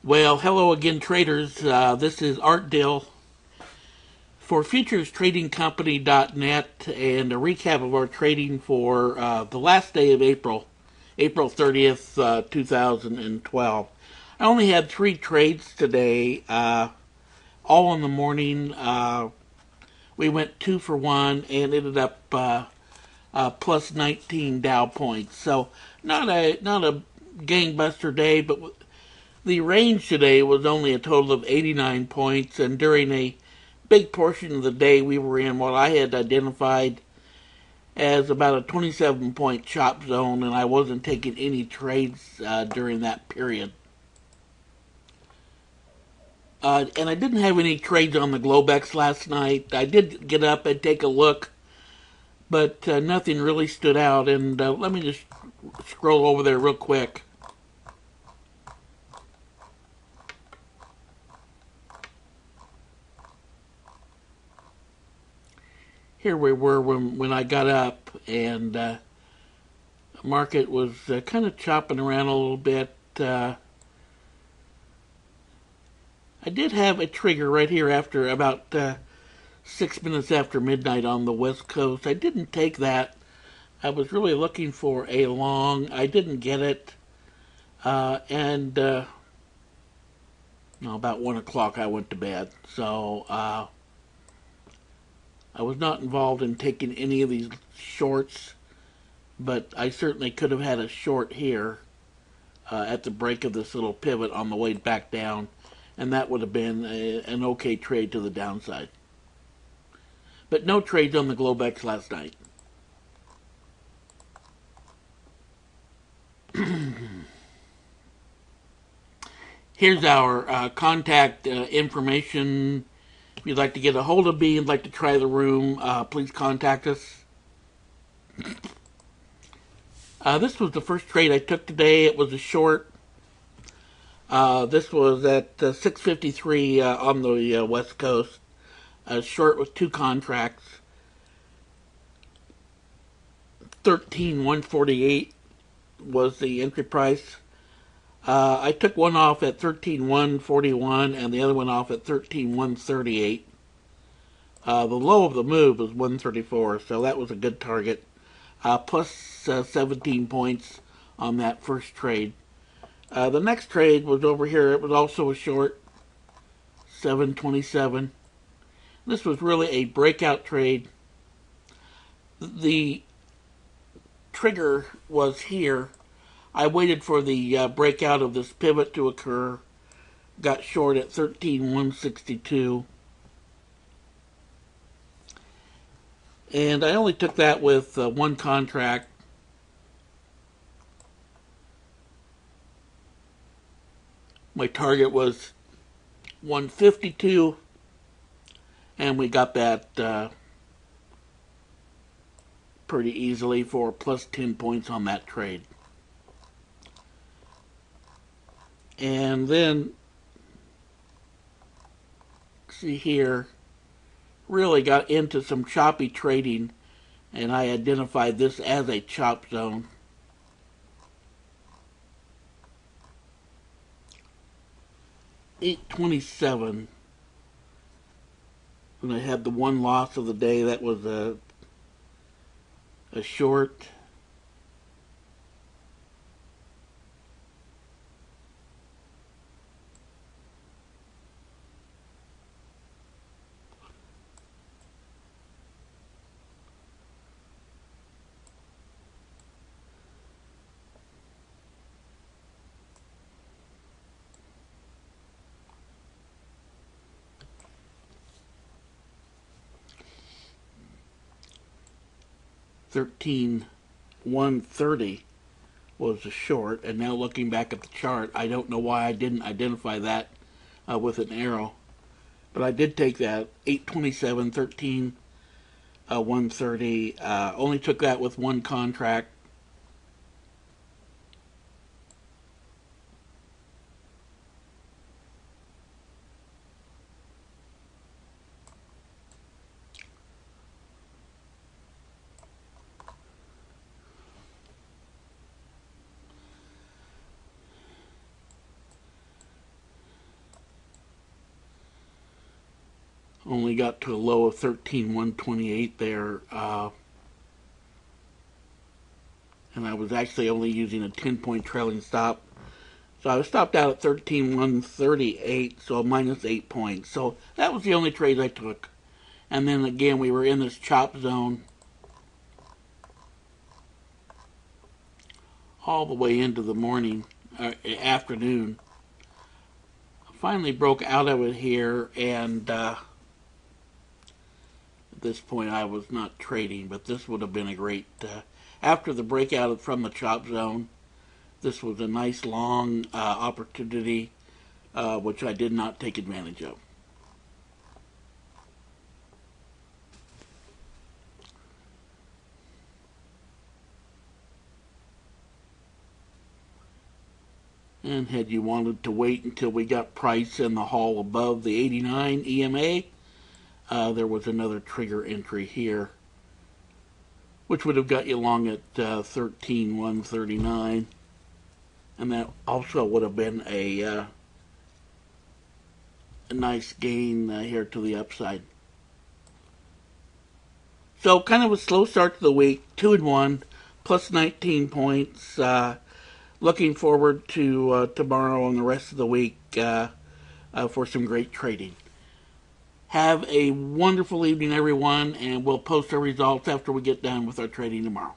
Well, hello again, traders. This is Art Dill for FuturesTradingCompany.net and a recap of our trading for the last day of April, April 30th, 2012. I only had 3 trades today, all in the morning. We went 2 for 1 and ended up plus 19 Dow points. So not a gangbuster day, but the range today was only a total of 89 points, and during a big portion of the day we were in what I had identified as about a 27-point chop zone, and I wasn't taking any trades during that period. And I didn't have any trades on the Globex last night. I did get up and take a look, but nothing really stood out. And let me just scroll over there real quick. Here we were when I got up, and the market was kind of chopping around a little bit. I did have a trigger right here after about 6 minutes after midnight on the West Coast. I didn't take that. I was really looking for a long. I didn't get it. And no, about 1 o'clock I went to bed. So I was not involved in taking any of these shorts, but I certainly could have had a short here at the break of this little pivot on the way back down, and that would have been an okay trade to the downside. But no trades on the Globex last night. Here's our contact information. If you'd like to get a hold of me and like to try the room, please contact us. This was the first trade I took today. It was a short. This was at 6:53 on the West Coast. Short with 2 contracts. 13,148 was the entry price. I took one off at 13,141 and the other one off at 13,138. The low of the move was 134, so that was a good target. Plus 17 points on that first trade. The next trade was over here. It was also a short, 727. This was really a breakout trade. The trigger was here. I waited for the breakout of this pivot to occur. Got short at 13,162. And I only took that with 1 contract. My target was 152, and we got that pretty easily for plus 10 points on that trade. And then, see here, really got into some choppy trading, and I identified this as a chop zone. $8.27. When I had the one loss of the day, that was a short. $13,130 was a short, and now looking back at the chart, I don't know why I didn't identify that with an arrow, but I did take that. 827, 130. Only took that with 1 contract. Only got to a low of 13,128 there. And I was actually only using a 10-point trailing stop. So I was stopped out at 13,138, so minus 8 points. So that was the only trade I took. And then again, we were in this chop zone all the way into the morning, afternoon. I finally broke out of it here, and at this point I was not trading, but this would have been a great, after the breakout from the chop zone, this was a nice long opportunity, which I did not take advantage of. And had you wanted to wait until we got price in the hall above the 89 EMA, there was another trigger entry here, which would have got you long at 13,139. And that also would have been a nice gain here to the upside. So kind of a slow start to the week, 2-1, plus 19 points. Looking forward to tomorrow and the rest of the week for some great trading. Have a wonderful evening, everyone, and we'll post our results after we get done with our trading tomorrow.